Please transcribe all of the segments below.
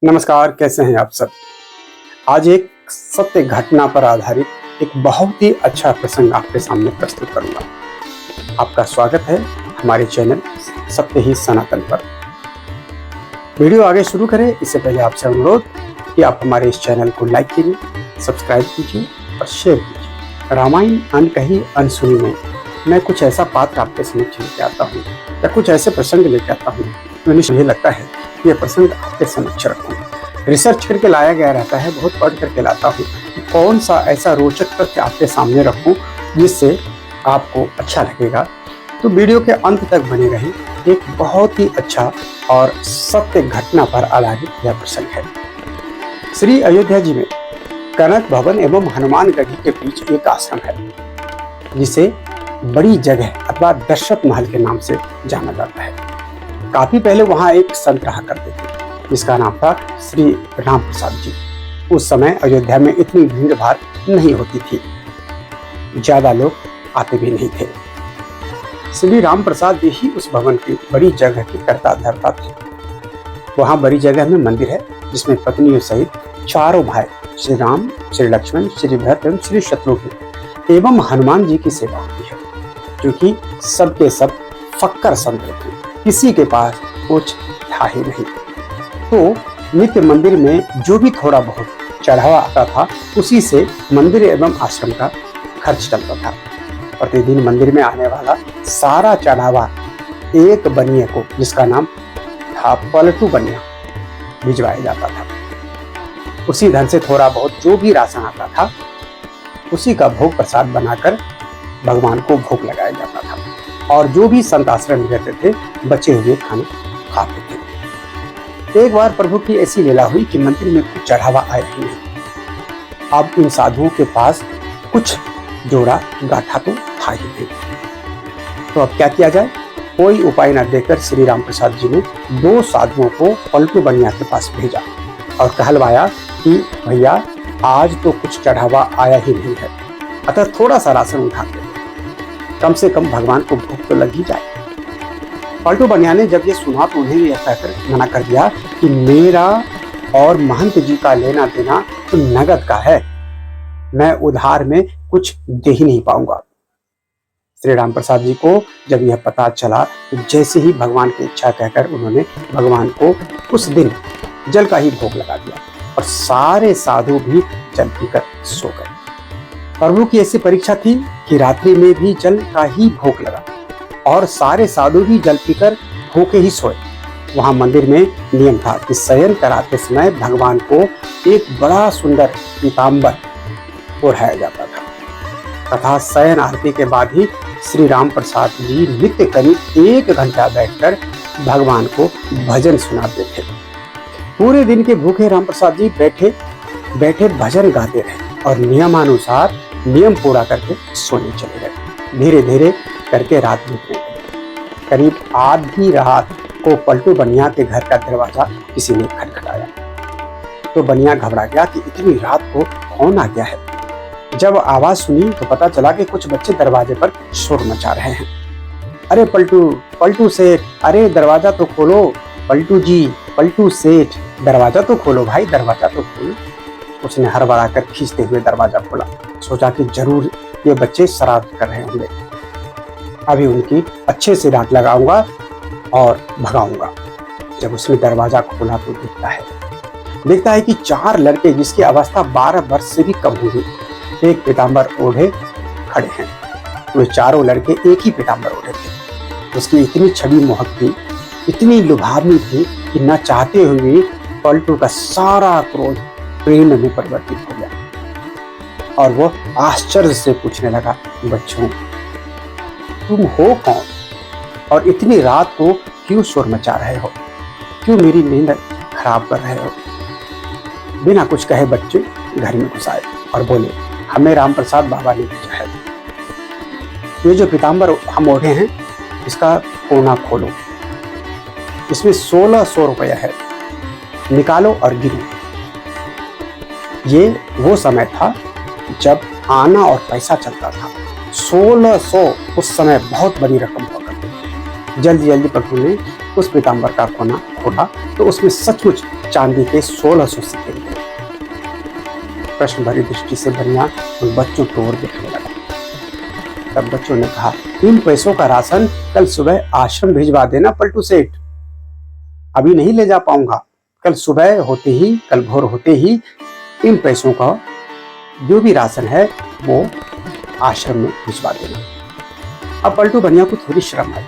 नमस्कार, कैसे हैं आप सब। आज एक सत्य घटना पर आधारित एक बहुत ही अच्छा प्रसंग आपके सामने प्रस्तुत करूंगा। आपका स्वागत है हमारे चैनल सत्य ही सनातन पर। वीडियो आगे शुरू करें इससे पहले आपसे अनुरोध कि आप हमारे इस चैनल को लाइक कीजिए, सब्सक्राइब कीजिए और शेयर कीजिए। रामायण अनकही अनसुनी में मैं कुछ ऐसा पात्र आपके समक्ष लेके आता हूँ या कुछ ऐसे प्रसंग लेके आता हूँ तो मुझे लगता है कि यह प्रसंग आपके समक्ष रखूँ। रिसर्च करके लाया गया रहता है, बहुत पढ़ करके लाता हूँ कि कौन सा ऐसा रोचक तथ्य आपके सामने रखूँ जिससे आपको अच्छा लगेगा। तो वीडियो के अंत तक बने रहें। एक बहुत ही अच्छा और सत्य घटना पर आधारित यह प्रसंग है। श्री अयोध्या जी में कनक भवन एवं हनुमानगढ़ी के बीच एक आश्रम है जिसे बड़ी जगह अथवा दशरथ महल के नाम से जाना जाता है। काफी पहले वहां एक संत रहा करते थे जिसका नाम था श्री राम प्रसाद जी। उस समय अयोध्या में इतनी भीड़ भाड़ नहीं होती थी, ज्यादा लोग आते भी नहीं थे। श्री राम प्रसाद जी ही उस भवन की बड़ी जगह की कर्ता धर्ता थे। वहां बड़ी जगह में मंदिर है जिसमें पत्नियों सहित चारों भाई श्री राम, श्री लक्ष्मण, श्री भरत एवं श्री शत्रुघ्न एवं हनुमान जी की सेवा होती है, क्योंकि सबके सब फक्कर संत थे, किसी के पास कुछ था ही नहीं। तो नित्य मंदिर में जो भी थोड़ा बहुत चढ़ावा आता था उसी से मंदिर एवं आश्रम का खर्च चलता था। प्रतिदिन मंदिर में आने वाला सारा चढ़ावा एक बनिए को, जिसका नाम था पलटू बनिया, भिजवाया जाता था। उसी धन से थोड़ा बहुत जो भी राशन आता था उसी का भोग प्रसाद बनाकर भगवान को भोग लगाया जाता था और जो भी संत आश्रम में रहते थे बचे हुए खाने खाते थे। एक बार प्रभु की ऐसी लीला हुई कि मंदिर में कुछ चढ़ावा आया ही नहीं। अब इन साधुओं के पास कुछ जोड़ा गाठा तो था ही नहीं। तो अब क्या किया जाए? कोई उपाय न देकर श्री राम प्रसाद जी ने दो साधुओं को पलटू बनिया के पास भेजा और कहलवाया कि भैया आज तो कुछ चढ़ावा आया ही नहीं है, अतः थोड़ा सा राशन उठा के कम से कम भगवान को भूख तो लग ही जाए। पलटू बनिया ने जब ये सुना तो उन्हें यह कहकर मना कर दिया कि मेरा और महंत जी का लेना देना तो नगद का है, मैं उधार में कुछ दे ही नहीं पाऊंगा। श्री राम प्रसाद जी को जब यह पता चला तो जैसे ही भगवान की इच्छा कहकर उन्होंने भगवान को उस दिन जल का ही भोग लगा दिया और सारे साधु भी जल पीकर सो गए। प्रभु की ऐसी परीक्षा थी कि रात्रि में भी जल का ही भोग लगा और सारे साधु भी जल पीकर भूखे ही सोए। वहां मंदिर में नियम था कि शयन कराते समय भगवान को एक बड़ा सुंदर पीताम्बर ओढ़ाया जाता था तथा शयन आरती के बाद ही श्री राम प्रसाद जी नित्य करीब 1 घंटा बैठकर भगवान को भजन सुनाते थे। पूरे दिन के भूखे राम प्रसाद जी बैठे बैठे भजन गाते रहे और नियमानुसार नियम पूरा करके सोने चले गए। धीरे धीरे करके रात बीतने लगी। करीब आधी रात को पलटू बनिया के घर का दरवाजा किसी ने खटखटाया तो बनिया घबरा गया कि इतनी रात को कौन आ गया है। जब आवाज सुनी तो पता चला कि कुछ बच्चे दरवाजे पर शोर मचा रहे हैं। अरे पलटू सेठ, अरे दरवाजा तो खोलो, पलटू जी, पलटू सेठ, दरवाजा तो खोलो भाई, दरवाजा तो खोलो। उसने हड़बड़ा कर खींचते हुए दरवाजा खोला। सोचा कि जरूर ये बच्चे शरारत कर रहे होंगे, अभी उनकी अच्छे से डांट लगाऊंगा और भगाऊंगा। जब उसने दरवाजा खोला तो देखता है कि 4 लड़के जिसकी अवस्था 12 वर्ष से भी कम होगी एक पीताम्बर ओढ़े खड़े हैं। वे चारों लड़के एक ही पीताम्बर ओढ़े थे। उसकी इतनी छवि मोहक थी, इतनी लुभावनी थी कि न चाहते हुए पलटू का सारा क्रोध प्रेम में परिवर्तित हो गया और वो आश्चर्य से पूछने लगा, बच्चों तुम हो कौन और इतनी रात को क्यों शोर मचा रहे हो, क्यों मेरी नींद खराब कर रहे हो? बिना कुछ कहे बच्चे घर में घुस आए और बोले, हमें राम प्रसाद बाबा ने भेजा है। ये जो पीताम्बर हम ओढ़े हैं इसका कोना खोलो, इसमें 1600 रुपया है, निकालो और गिनो। ये वो समय था जब आना और पैसा चलता था। 1600 उस समय बहुत बड़ी रकम हुआ करती थी। जल्दी जल्दी प्रभु ने उस पीताम्बर का कोना खोला तो उसमें सचमुच चांदी के 1600 सिक्के निकले। प्रश्न भरी दृष्टि से बनिया उन बच्चों की ओर देखने लगा। तब बच्चों ने कहा, 3 पैसों का राशन कल सुबह आश्रम भिजवा देना पलटू सेठ। अभी नहीं ले जा पाऊंगा, कल सुबह होते ही, कल भोर होते ही 3 पैसों का जो भी राशन है वो आश्रम में भिजवा देना। अब पलटू बनिया को थोड़ी शर्म आई।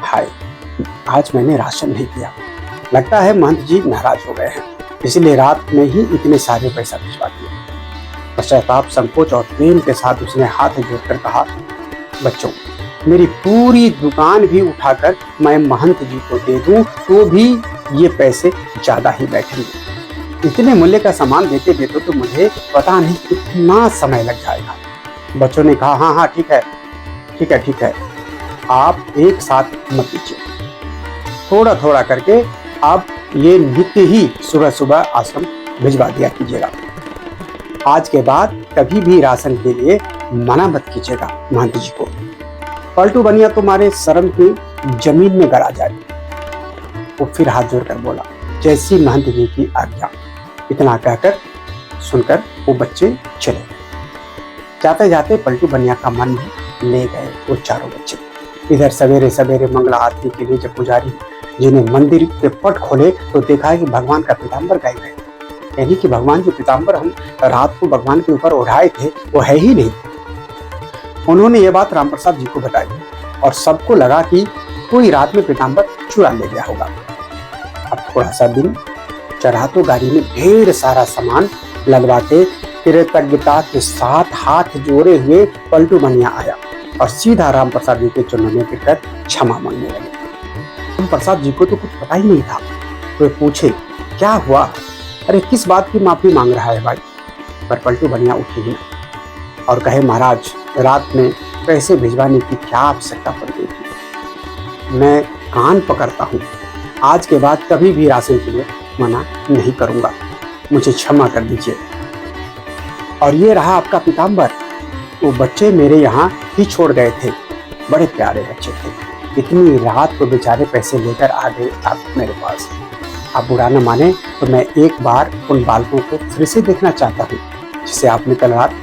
हाय, आज मैंने राशन नहीं दिया, लगता है महंत जी नाराज हो गए हैं, इसलिए रात में ही इतने सारे पैसा भिजवा दिया। पश्चाताप, संकोच और प्रेम के साथ उसने हाथ जोड़कर कहा, बच्चों, मेरी पूरी दुकान भी उठाकर मैं महंत जी को दे दूं तो भी ये पैसे ज्यादा ही बैठेंगे। इतने मूल्य का सामान देते देते तो मुझे पता नहीं कितना समय लग जाएगा। बच्चों ने कहा, हाँ हाँ ठीक है, आप एक साथ मत लीजिए, थोड़ा थोड़ा करके आप ये नित्य ही सुबह सुबह आश्रम भिजवा दिया कीजिएगा। आज के बाद कभी भी राशन के लिए मना मत कीजिएगा महंत जी को। पलटू बनिया तुम्हारे शर्म की जमीन में गड़ा जाए। वो फिर हाथ जोड़कर बोला, जैसी महंत जी की आज्ञा। इतना कहकर सुनकर वो बच्चे चले गए। जाते जाते पलटू बनिया का मन भी ले गए वो चारों बच्चे। इधर सवेरे सवेरे मंगला आरती के लिए जब पुजारी जी ने मंदिर के पट खोले तो देखा कि भगवान का पीताम्बर गायब है, यानी कि भगवान जो पीताम्बर हम रात को भगवान के ऊपर ओढ़ाए थे वो है ही नहीं। उन्होंने ये बात राम प्रसाद जी को बताई और सबको लगा कि कोई रात में पीताम्बर चुरा ले गया होगा। अब थोड़ा सा दिन चढ़ा तो गाड़ी में ढेर सारा सामान लगवा के कृतज्ञता के साथ हाथ जोड़े हुए पलटू बनिया आया और सीधा राम प्रसाद जी के चरणों में गिरकर क्षमा मांगने लगे। राम प्रसाद जी को तो कुछ पता ही नहीं था, तो पूछे, क्या हुआ? अरे किस बात की माफी मांग रहा है भाई? पर पलटू बनिया उठे ही नहीं और कहे, महाराज, रात में पैसे भिजवाने की क्या आवश्यकता पड़ गई थी? मैं कान पकड़ता हूँ, आज के बाद कभी भी राशन के लिए मना नहीं करूंगा, मुझे क्षमा कर दीजिए। और ये रहा आपका पीताम्बर, वो बच्चे मेरे यहाँ ही छोड़ गए थे, बड़े प्यारे बच्चे थे, इतनी रात को बेचारे पैसे लेकर आ गए आप मेरे पास। आप बुरा न माने तो मैं एक बार उन बालकों को फिर से देखना चाहता हूँ जिसे आपने कल रात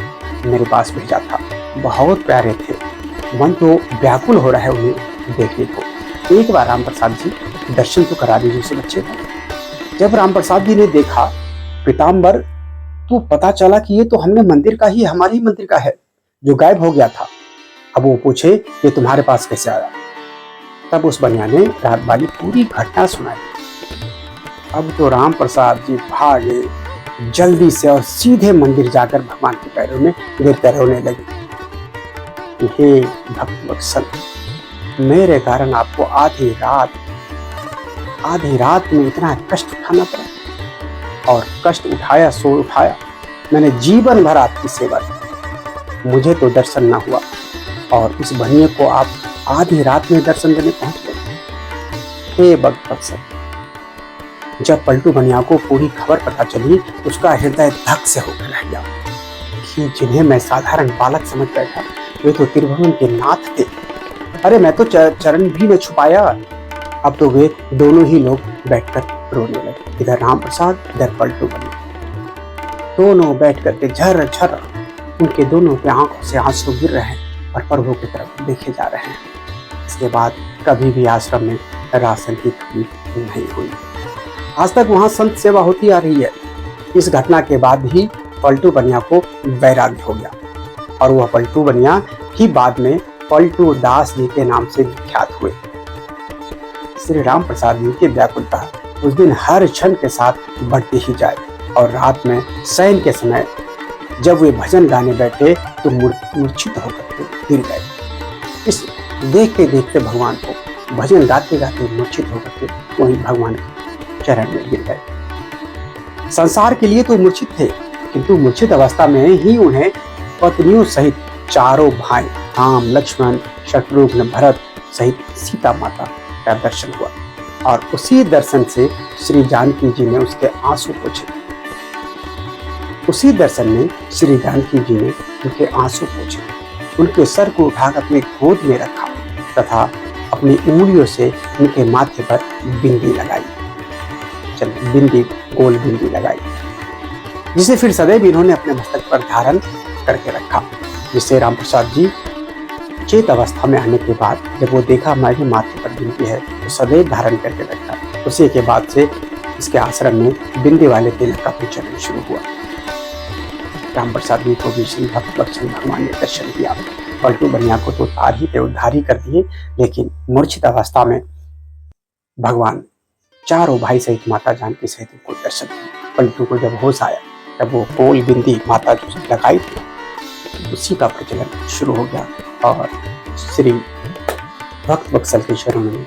मेरे पास भेजा था। बहुत प्यारे थे, मन तो व्याकुल हो रहा है उन्हें देखने को। एक बार राम प्रसाद जी दर्शन तो करा दीजिए उस बच्चे को। जब राम प्रसाद जी ने देखा पीताम्बर तो पता चला कि ये तो हमने मंदिर का ही, हमारे ही मंदिर का है जो गायब हो गया था। अब वो पूछे, ये तुम्हारे पास कैसे आया? तब उस बनिया ने रात वाली पूरी घटना सुनाई। अब तो राम प्रसाद जी भागे जल्दी से और सीधे मंदिर जाकर भगवान के पैरों में गिरकर रोने लगे। हे भक्त वत्सल, मेरे कारण आपको आधी रात में इतना कष्ट उठाना पड़ा, और कष्ट उठाया सो उठाया, मैंने जीवन भर आपकी सेवा की, मुझे तो दर्शन ना हुआ और इस बनिए को आप आधी रात में दर्शन देने पहुंच गए। हे भक्त वत्सल, जब पलटू बनिया को पूरी खबर पता चली उसका हृदय धक से होकर रह गया कि जिन्हें मैं साधारण बालक समझ बैठा वे तो त्रिभुवन के नाथ थे। अरे मैं तो चरण भी न छुपाया। अब तो वे दोनों ही लोग बैठकर रोने लगे, इधर राम प्रसाद इधर पलटू बनिया। दोनों बैठ करके झर झर उनके दोनों के आंखों से आंसू गिर रहे हैं और प्रभु की तरफ देखे जा रहे हैं। इसके बाद कभी भी आश्रम में राशन की कमी नहीं हुई। आज तक वहां संत सेवा होती आ रही है। इस घटना के बाद ही पलटू बनिया को वैराग्य हो गया और वह पलटू बनिया ही बाद में पलटू दास जी के नाम से विख्यात हुए। श्री राम प्रसाद जी की व्याकुलता उस दिन हर क्षण के साथ बढ़ती ही जाए और रात में शयन के समय जब वे भजन गाने बैठे तो मूर्छित होकर गिर गए। इस देखते देखते भगवान को भजन गाते गाते मूर्छित होकर के वहीं भगवान के चरण में गिर गए। संसार के लिए तो मूर्छित थे, किंतु मूर्छित अवस्था में ही उन्हें पत्नियों सहित चारों भाई राम, लक्ष्मण, शत्रुघ्न, भरत सहित सीता माता का दर्शन हुआ और उसी दर्शन से श्री जानकी जी ने उसके आंसू पोंछे। उसी दर्शन में श्री जानकी जी ने उनके आंसू पोंछे, उनके सर को उठाकर अपने गोद में रखा तथा अपनी उंगलियों से उनके माथे पर बिंदी लगाई। चलिए बिंदी, गोल बिंदी लगाई, जिसे फिर सदैव इन्होंने अपने मस्तक पर धारण करके रखा। जिससे राम प्रसाद जी चेत अवस्था में आने के बाद जब वो देखा हमारे माथे पर बिंदी है तो सदैव धारण करके रखा। उसी के बाद से इसके आश्रम में बिंदी वाले तिलक का प्रचलन शुरू हुआ। राम प्रसाद जी को भी श्री भक्त बत्सल भगवान ने दर्शन दिया। पलटू बनिया को तो उद्धार ही कर दिए, लेकिन मूर्छित अवस्था में भगवान चारों भाई सहित माता जानकी सहित उनको दर्शन दिए। पलटू को जब होश आया तब वो गोल बिंदी माता जो लगाई थी उसी का प्रचलन शुरू हो गया और श्री भक्त बत्सल के शरणों में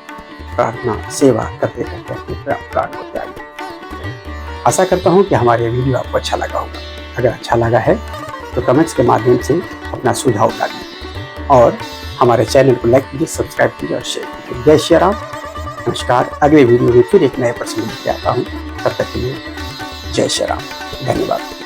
प्रार्थना सेवा करते करते अपने प्राण को त्याग दिया। आशा करता हूँ कि हमारे वीडियो आपको अच्छा लगा होगा। अगर अच्छा लगा है तो कमेंट्स के माध्यम से अपना सुझाव डालिए और हमारे चैनल को लाइक कीजिए, सब्सक्राइब कीजिए और शेयर कीजिए। जय श्री राम, नमस्कार। अगले वीडियो में फिर एक नए प्रसंग लेके आता हूँ। तब तक के लिए जय श्री राम, धन्यवाद।